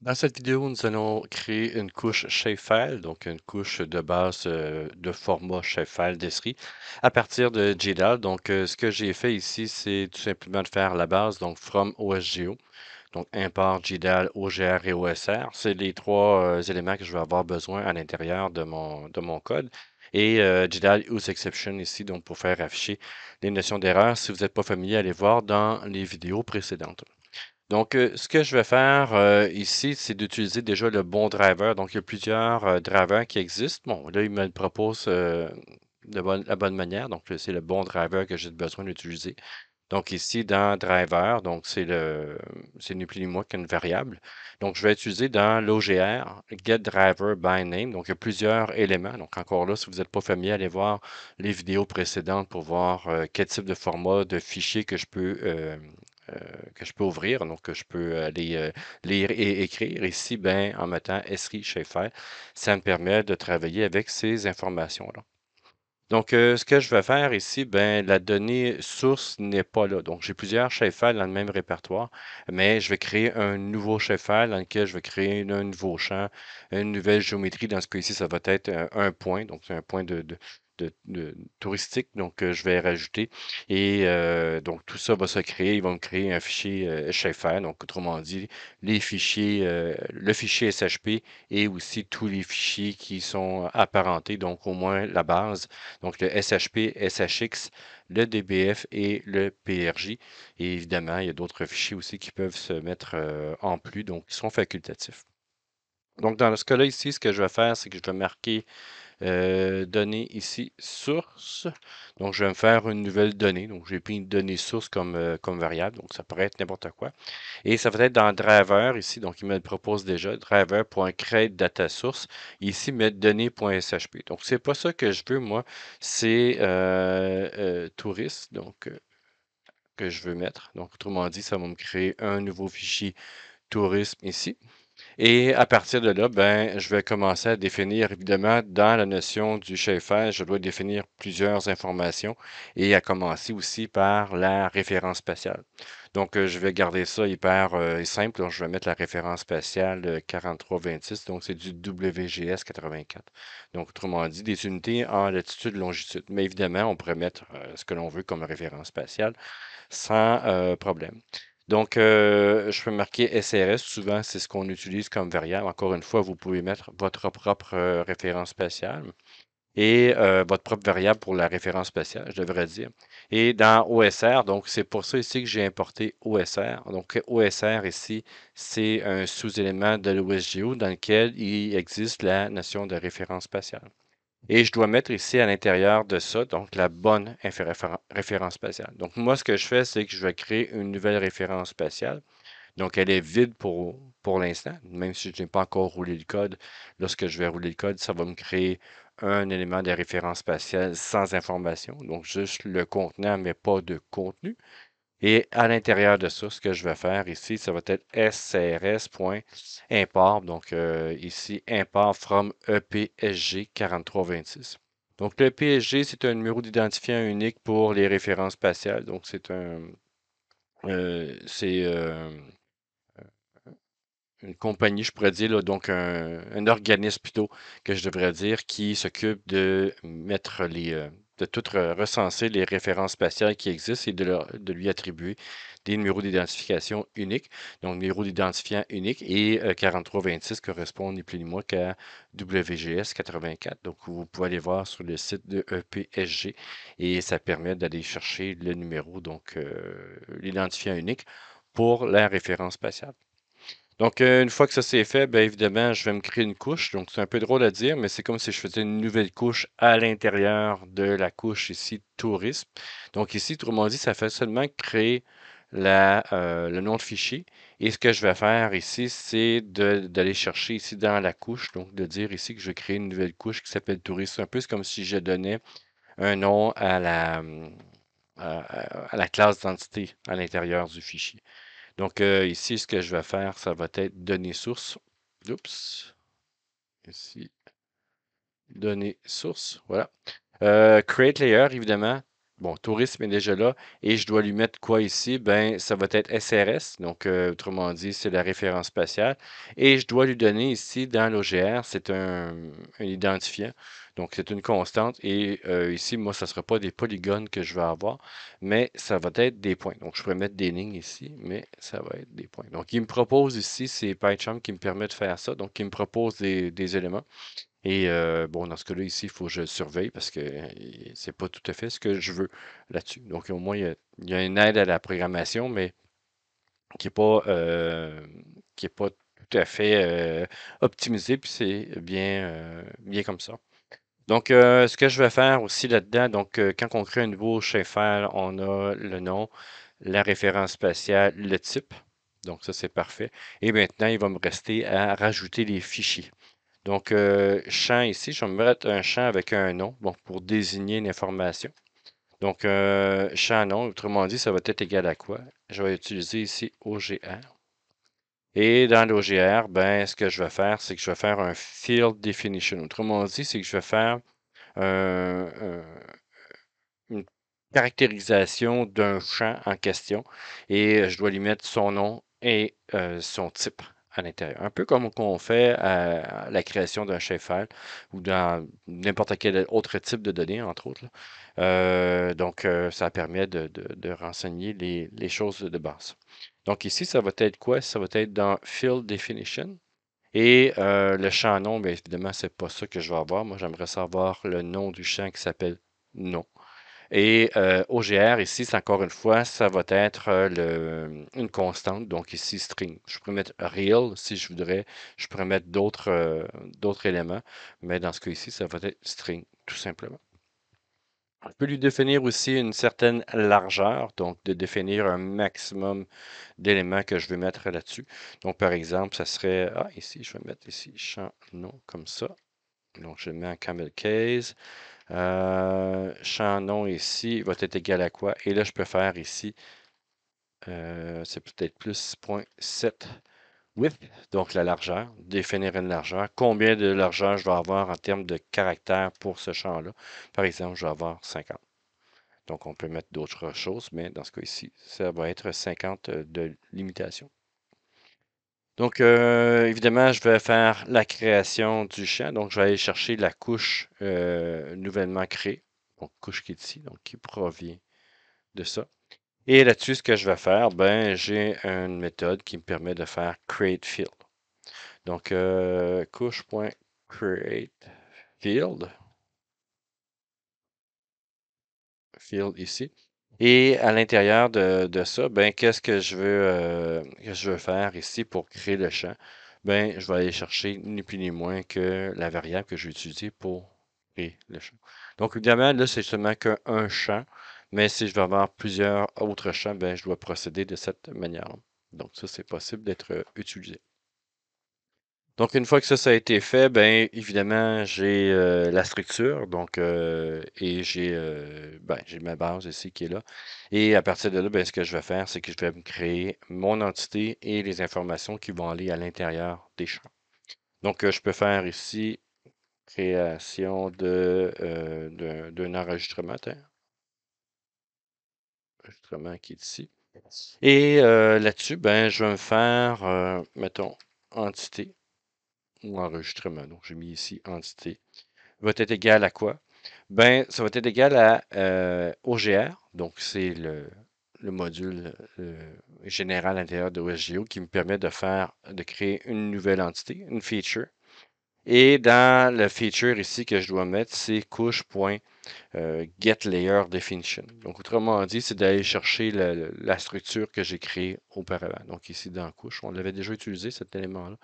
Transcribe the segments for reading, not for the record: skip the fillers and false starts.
Dans cette vidéo, nous allons créer une couche Shapefile, donc une couche de base de format Shapefile d'Esri à partir de JDAL. Donc, ce que j'ai fait ici, c'est tout simplement de faire la base, donc from OSGeo, donc import JDAL, OGR et OSR. C'est les trois éléments que je vais avoir besoin à l'intérieur de mon code. Et JDAL use exception ici, donc pour faire afficher les notions d'erreur. Si vous n'êtes pas familier, allez voir dans les vidéos précédentes. Donc, ce que je vais faire ici, c'est d'utiliser déjà le bon driver. Donc, il y a plusieurs drivers qui existent. Bon, là, il me le propose la bonne manière. Donc, c'est le bon driver que j'ai besoin d'utiliser. Donc, ici, dans driver, donc c'est ni plus ni moins qu'une variable. Donc, je vais utiliser dans l'OGR, get driver by name. Donc, il y a plusieurs éléments. Donc, encore là, si vous n'êtes pas familier, allez voir les vidéos précédentes pour voir quel type de format de fichier euh, que je peux ouvrir, donc que je peux aller lire et écrire. Ici, ben, en mettant Esri Shapefile, ça me permet de travailler avec ces informations-là. Donc, ce que je vais faire ici, ben, la donnée source n'est pas là. Donc, j'ai plusieurs shapefiles dans le même répertoire, mais je vais créer un nouveau shapefile dans lequel je vais créer un nouveau champ, une nouvelle géométrie. Dans ce cas ici, ça va être un point, donc c'est un point de touristique, donc je vais rajouter. Et donc, tout ça va se créer. Il va me créer un fichier shapefile. Donc, autrement dit, les fichiers, le fichier SHP et aussi tous les fichiers qui sont apparentés, donc au moins la base. Donc le SHP, SHX, le DBF et le PRJ. Et évidemment, il y a d'autres fichiers aussi qui peuvent se mettre en plus, donc ils sont facultatifs. Donc dans ce cas-là ici, ce que je vais faire, c'est que je vais marquer données ici, source. Donc, je vais me faire une nouvelle donnée. Donc, j'ai pris une donnée source comme variable. Donc, ça pourrait être n'importe quoi. Et ça va être dans driver ici. Donc, il me le propose déjà. Driver.create data source. Ici, mettre données.shp. Donc, c'est pas ça que je veux, moi. C'est touriste. Donc, que je veux mettre. Donc, autrement dit, ça va me créer un nouveau fichier tourisme ici. Et à partir de là, ben, je vais commencer à définir, évidemment, dans la notion du shapefile, je dois définir plusieurs informations et à commencer aussi par la référence spatiale. Donc, je vais garder ça hyper simple. Donc, je vais mettre la référence spatiale 4326, donc c'est du WGS 84. Donc, autrement dit, des unités en latitude, longitude. Mais évidemment, on pourrait mettre ce que l'on veut comme référence spatiale sans problème. Donc, je peux marquer SRS. Souvent, c'est ce qu'on utilise comme variable. Encore une fois, vous pouvez mettre votre propre référence spatiale et votre propre variable pour la référence spatiale, je devrais dire. Et dans OSR, donc c'est pour ça ici que j'ai importé OSR. Donc, OSR ici, c'est un sous-élément de l'OSGeo dans lequel il existe la notion de référence spatiale. Et je dois mettre ici à l'intérieur de ça, donc la bonne référence spatiale. Donc moi, ce que je fais, c'est que je vais créer une nouvelle référence spatiale. Donc elle est vide pour l'instant, même si je n'ai pas encore roulé le code. Lorsque je vais rouler le code, ça va me créer un élément de référence spatiale sans information, donc juste le contenant, mais pas de contenu. Et à l'intérieur de ça, ce que je vais faire ici, ça va être scrs.import. Donc ici, import from EPSG 4326. Donc le EPSG, c'est un numéro d'identifiant unique pour les références spatiales. Donc c'est une compagnie, je pourrais dire, là, donc un organisme plutôt que je devrais dire, qui s'occupe de mettre de tout recenser les références spatiales qui existent et de lui attribuer des numéros d'identification uniques. Donc, numéro d'identifiant unique et 4326 correspond ni plus ni moins qu'à WGS 84. Donc, vous pouvez aller voir sur le site de EPSG et ça permet d'aller chercher le numéro, donc l'identifiant unique pour la référence spatiale. Donc, une fois que ça c'est fait, bien évidemment, je vais me créer une couche. Donc, c'est un peu drôle à dire, mais c'est comme si je faisais une nouvelle couche à l'intérieur de la couche ici, tourisme. Donc, ici, autrement dit, ça fait seulement créer le nom de fichier. Et ce que je vais faire ici, c'est d'aller chercher ici dans la couche, donc de dire ici que je vais créer une nouvelle couche qui s'appelle tourisme. Un peu comme si je donnais un nom à la classe d'entité à l'intérieur du fichier. Donc, ici, ce que je vais faire, ça va être données sources. Oups. Ici, données sources. Voilà. Create layer, évidemment. bon, tourisme est déjà là et je dois lui mettre quoi ici? Ben, ça va être SRS, donc autrement dit, c'est la référence spatiale. Et je dois lui donner ici, dans l'OGR, c'est un identifiant, donc c'est une constante. Et ici, moi, ça ne sera pas des polygones que je vais avoir, mais ça va être des points. Donc, je pourrais mettre des lignes ici, mais ça va être des points. Donc, il me propose ici, c'est PyCharm qui me permet de faire ça. Donc, il me propose des éléments. Et bon, dans ce cas-là, ici, il faut que je le surveille parce que c'est pas tout à fait ce que je veux là-dessus. Donc, au moins, il y a une aide à la programmation, mais qui n'est pas, qui est pas tout à fait optimisée, puis c'est bien comme ça. Donc, ce que je vais faire aussi là-dedans, donc, quand on crée un nouveau shapefile, on a le nom, la référence spatiale, le type. Donc, ça, c'est parfait. Et maintenant, il va me rester à rajouter les fichiers. Donc, champ ici, je vais me mettre un champ avec un nom, bon, pour désigner une information. Donc, champ nom, autrement dit, ça va être égal à quoi? Je vais utiliser ici OGR. Et dans l'OGR, ben, ce que je vais faire, c'est que je vais faire un field definition. Autrement dit, c'est que je vais faire une caractérisation d'un champ en question et je dois lui mettre son nom et son type à l'intérieur. Un peu comme on fait à la création d'un shapefile ou dans n'importe quel autre type de données, entre autres, là. Donc, ça permet de renseigner les choses de base. Donc ici, ça va être quoi? Ça va être dans Field Definition. Et le champ nom, bien évidemment, c'est pas ça que je vais avoir. Moi, j'aimerais savoir le nom du champ qui s'appelle nom. Et OGR, ici, c'est encore une fois, ça va être une constante. Donc ici, string. Je pourrais mettre real si je voudrais. Je pourrais mettre d'autres éléments. Mais dans ce cas ici, ça va être string, tout simplement. Je peux lui définir aussi une certaine largeur, donc de définir un maximum d'éléments que je veux mettre là-dessus. Donc, par exemple, ça serait, ici, je vais mettre ici champ nom comme ça. Donc, je le mets en camel case. Champ nom ici va être égal à quoi? Et là, je peux faire ici, c'est peut-être plus 0.7 width, donc la largeur, définir une largeur. Combien de largeur je vais avoir en termes de caractères pour ce champ-là? Par exemple, je vais avoir 50. Donc, on peut mettre d'autres choses, mais dans ce cas ici, ça va être 50 de limitation. Donc, évidemment, je vais faire la création du champ. Donc, je vais aller chercher la couche nouvellement créée. Donc, couche qui est ici, donc qui provient de ça. Et là-dessus, ce que je vais faire, ben, j'ai une méthode qui me permet de faire create field. Donc, couche.create field, field ici. Et à l'intérieur de ça, ben, qu'est-ce que je veux faire ici pour créer le champ? Ben, je vais aller chercher ni plus ni moins que la variable que je vais utiliser pour créer le champ. Donc, évidemment, là, c'est seulement qu'un champ, mais si je veux avoir plusieurs autres champs, ben, je dois procéder de cette manière-là. Donc, ça, c'est possible d'être utilisé. Donc, une fois que ça a été fait, ben évidemment, j'ai la structure, donc et j'ai ma base ici qui est là. Et à partir de là, ben, ce que je vais faire, c'est que je vais me créer mon entité et les informations qui vont aller à l'intérieur des champs. Donc, je peux faire ici création d'un enregistrement, tiens, enregistrement qui est ici. Et là-dessus, ben, je vais me faire, mettons, entité ou enregistrement. Donc, j'ai mis ici entité. Va être égal à quoi? Ben, ça va être égal à OGR, donc c'est le module général à l'intérieur de OSGeo qui me permet de créer une nouvelle entité, une feature. Et dans le feature ici que je dois mettre, c'est couche.getLayerDefinition. Donc, autrement dit, c'est d'aller chercher la structure que j'ai créée auparavant. Donc, ici dans couche, on l'avait déjà utilisé cet élément-là.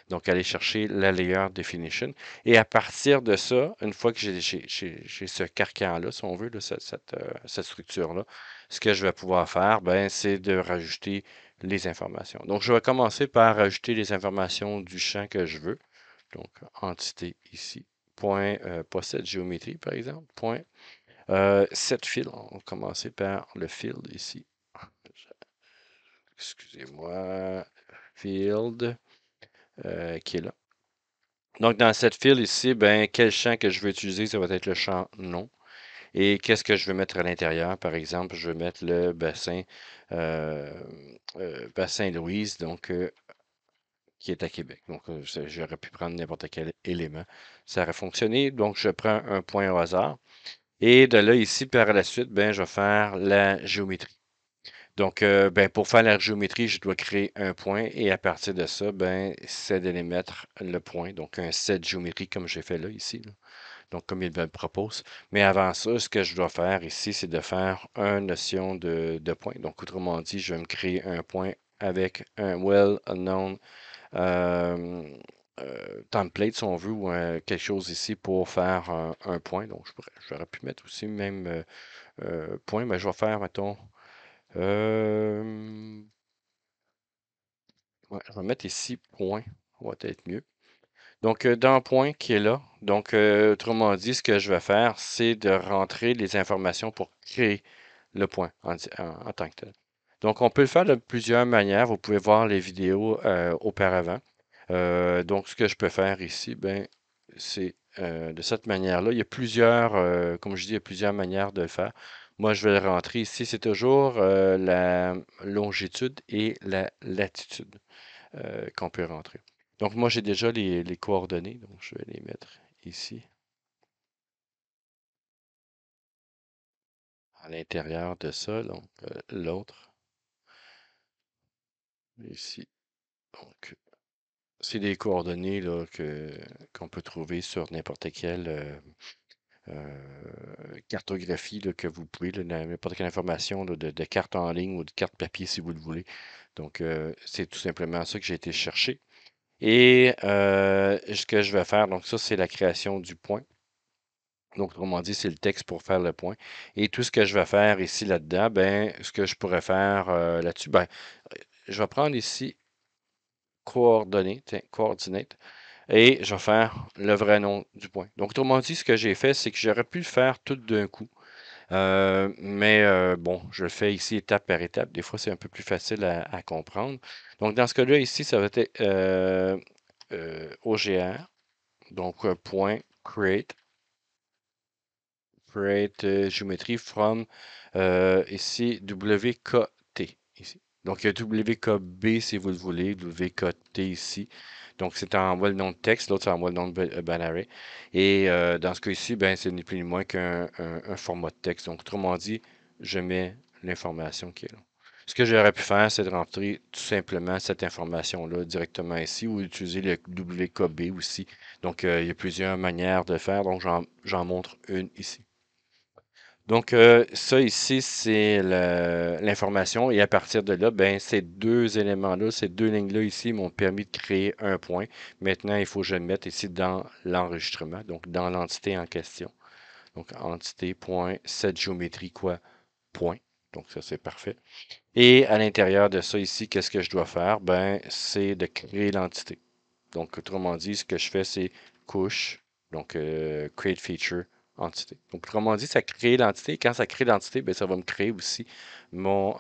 Donc, aller chercher la layer definition. Et à partir de ça, une fois que j'ai ce carcan-là, si on veut, là, cette structure-là, ce que je vais pouvoir faire, ben, c'est de rajouter les informations. Donc, je vais commencer par rajouter les informations du champ que je veux. Donc, entité ici. Point possède géométrie, par exemple. Point set field. On va commencer par le field ici. Excusez-moi. Field qui est là. Donc, dans cette file ici, ben, quel champ que je veux utiliser, ça va être le champ nom. Et qu'est-ce que je veux mettre à l'intérieur? Par exemple, je veux mettre le euh, bassin Louise, donc qui est à Québec. Donc, j'aurais pu prendre n'importe quel élément. Ça aurait fonctionné. Donc, je prends un point au hasard. Et de là, ici, par la suite, ben, je vais faire la géométrie. Donc, ben, pour faire la géométrie, je dois créer un point et à partir de ça, ben, c'est d'aller mettre le point. Donc, un set géométrie comme j'ai fait là, ici, là. Donc, comme il me le propose. Mais avant ça, ce que je dois faire ici, c'est de faire une notion de point. Donc, autrement dit, je vais me créer un point avec un well-known euh, template, si on veut, ou quelque chose ici pour faire un point. Donc, j'aurais pu mettre aussi même point, mais je vais faire, mettons, euh, ouais, je vais mettre ici point. Ça va être mieux. Donc, dans point qui est là, donc, autrement dit, ce que je vais faire, c'est de rentrer les informations pour créer le point en tant que tel. Donc, on peut le faire de plusieurs manières. Vous pouvez voir les vidéos auparavant. Donc, ce que je peux faire ici, ben, c'est de cette manière-là. Il y a plusieurs, comme je dis, il y a plusieurs manières de le faire. Moi, je vais le rentrer ici. C'est toujours la longitude et la latitude qu'on peut rentrer. Donc, moi, j'ai déjà les coordonnées, donc je vais les mettre ici, à l'intérieur de ça. Donc, l'autre, ici. Donc, c'est des coordonnées là, qu'on peut trouver sur n'importe quelle cartographie là, que vous pouvez, là, n'importe quelle information là, de carte en ligne ou de carte papier si vous le voulez. Donc, c'est tout simplement ça que j'ai été chercher. Et ce que je vais faire, donc ça, c'est la création du point. Donc, autrement dit, c'est le texte pour faire le point. Et tout ce que je vais faire ici, là-dedans, ben, ce que je pourrais faire là-dessus, ben, je vais prendre ici coordonnées, tiens, coordinate, et je vais faire le vrai nom du point. Donc, autrement dit, ce que j'ai fait, c'est que j'aurais pu le faire tout d'un coup. Mais bon, je le fais ici étape par étape. Des fois, c'est un peu plus facile à comprendre. Donc, dans ce cas-là, ici, ça va être OGR. Donc, point create Create Geometry from ici WKT. Ici. Donc, il y a WKB si vous le voulez, WKT ici. Donc, c'est en well-known text, l'autre c'est en well-known binary. Et dans ce cas-ci, ben, c'est ni plus ni moins qu'un format de texte. Donc, autrement dit, je mets l'information qui est là. Ce que j'aurais pu faire, c'est de rentrer tout simplement cette information-là directement ici ou utiliser le WKB aussi. Donc, il y a plusieurs manières de faire. Donc, j'en montre une ici. Donc, ça ici, c'est l'information. Et à partir de là, ben, ces deux éléments-là, ces deux lignes-là ici m'ont permis de créer un point. Maintenant, il faut que je le mette ici dans l'enregistrement, donc dans l'entité en question. Donc, entité.set géométrie quoi, point. Donc, ça, c'est parfait. Et à l'intérieur de ça ici, qu'est-ce que je dois faire? Ben, c'est de créer l'entité. Donc, autrement dit, ce que je fais, c'est couche, donc create feature, entité. Donc, autrement dit, ça crée l'entité. Quand ça crée l'entité, ben, ça va me créer aussi mon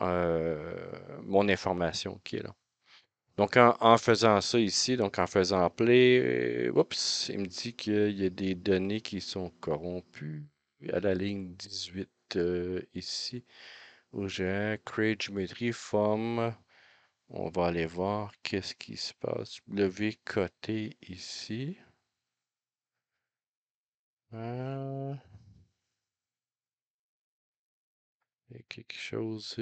information qui est là. Donc, en faisant ça ici, donc en faisant play, oups, il me dit qu'il y a des données qui sont corrompues à la ligne 18 ici, où j'ai un create geometry from. On va aller voir qu'est-ce qui se passe. WKT ici. Il y a quelque chose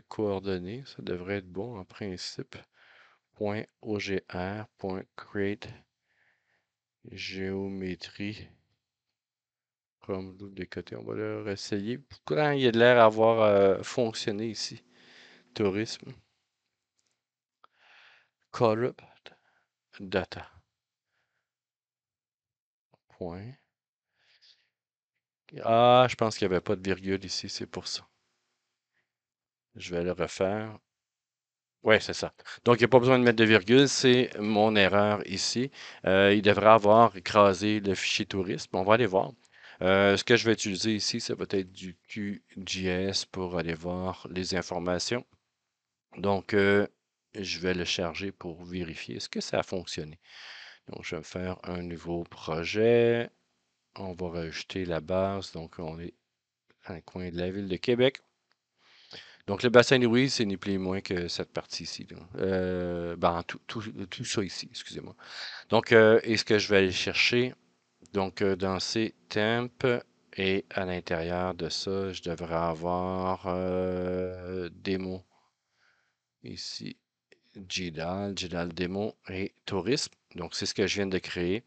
coordonné. Ça devrait être bon en principe. Point .ogr, point .create géométrie comme WKT. On va le réessayer. Pourquoi il a de l'air d'avoir fonctionné ici? Tourisme. Corrupt data. Point. Ah, je pense qu'il n'y avait pas de virgule ici, c'est pour ça. Je vais le refaire. Ouais, c'est ça. Donc, il n'y a pas besoin de mettre de virgule, c'est mon erreur ici. Il devrait avoir écrasé le fichier tourisme. On va aller voir. Ce que je vais utiliser ici, ça va être du QGIS pour aller voir les informations. Donc, je vais le charger pour vérifier. Est-ce que ça a fonctionné? Donc, je vais faire un nouveau projet. On va rajouter la base. Donc, on est un coin de la ville de Québec. Donc, le bassin Louise, c'est ni plus ni moins que cette partie ici, là. Ben, tout ça ici, excusez-moi. Donc, et ce que je vais aller chercher, donc, dans ces temps et à l'intérieur de ça, je devrais avoir démo ici, GDAL démo et tourisme. Donc, c'est ce que je viens de créer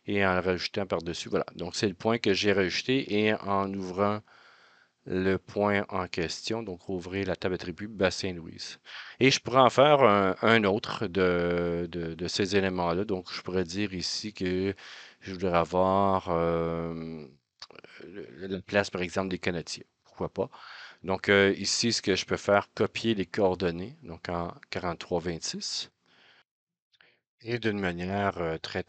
et en le rajoutant par-dessus. Voilà. Donc, c'est le point que j'ai rajouté et en ouvrant le point en question, donc ouvrir la table attribut Bassin Louise. Et je pourrais en faire un autre de ces éléments-là. Donc, je pourrais dire ici que je voudrais avoir la place, par exemple, des canotiers. Pourquoi pas? Donc, ici, ce que je peux faire, copier les coordonnées, donc en 4326. Et d'une manière très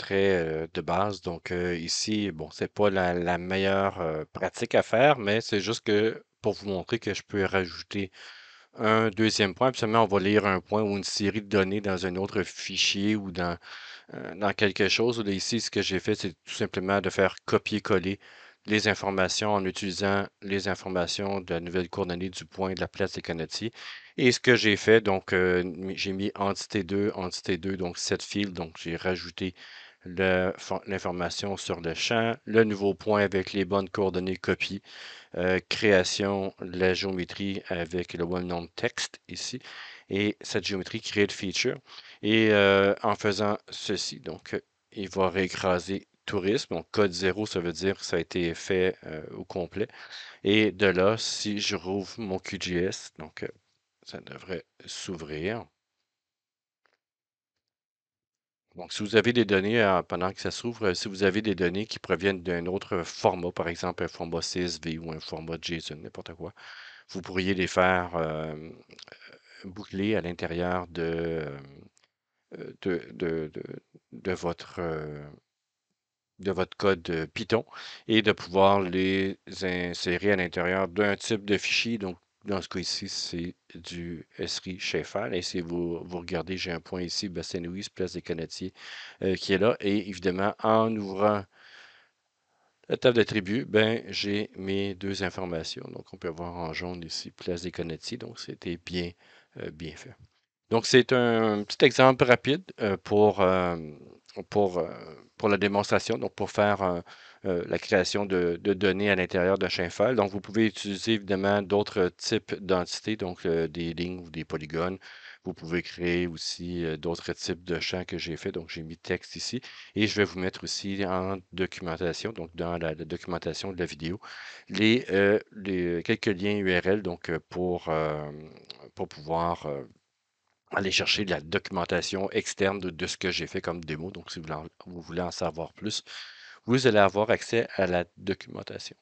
de base. Donc ici, bon, c'est pas la meilleure pratique à faire, mais c'est juste que pour vous montrer que je peux rajouter un deuxième point. Absolument, on va lire un point ou une série de données dans un autre fichier ou dans quelque chose. Là, ici, ce que j'ai fait, c'est tout simplement de faire copier-coller les informations en utilisant les informations de la nouvelle coordonnée du point de la place des canotiers. Et ce que j'ai fait, donc, j'ai mis entité 2, donc set field, donc j'ai rajouté l'information sur le champ, le nouveau point avec les bonnes coordonnées copiées, création de la géométrie avec le well-known text ici, et cette géométrie create feature. Et en faisant ceci, donc, il va réécraser tourisme. Donc, code 0, ça veut dire que ça a été fait au complet. Et de là, si je rouvre mon QGIS, donc, ça devrait s'ouvrir. Donc, si vous avez des données, pendant que ça s'ouvre, si vous avez des données qui proviennent d'un autre format, par exemple un format CSV ou un format JSON, n'importe quoi, vous pourriez les faire boucler à l'intérieur de de votre, de votre code Python et de pouvoir les insérer à l'intérieur d'un type de fichier. Donc, dans ce cas ici, c'est du SRI Shellfile. Et si vous regardez, j'ai un point ici, Bassin Louise, Place des Canadiens, qui est là. Et évidemment, en ouvrant la table d'attributs, ben, j'ai mes deux informations. Donc, on peut voir en jaune ici, Place des Canadiens. Donc, c'était bien fait. Donc, c'est un petit exemple rapide pour, euh, pour la démonstration, donc pour faire la création de données à l'intérieur d'un champ file. Donc, vous pouvez utiliser évidemment d'autres types d'entités, donc des lignes ou des polygones. Vous pouvez créer aussi d'autres types de champs que j'ai fait. Donc, j'ai mis texte ici et je vais vous mettre aussi en documentation, donc dans la documentation de la vidéo, les quelques liens URL donc pour pouvoir aller chercher de la documentation externe de ce que j'ai fait comme démo. Donc, si vous voulez en savoir plus, vous allez avoir accès à la documentation.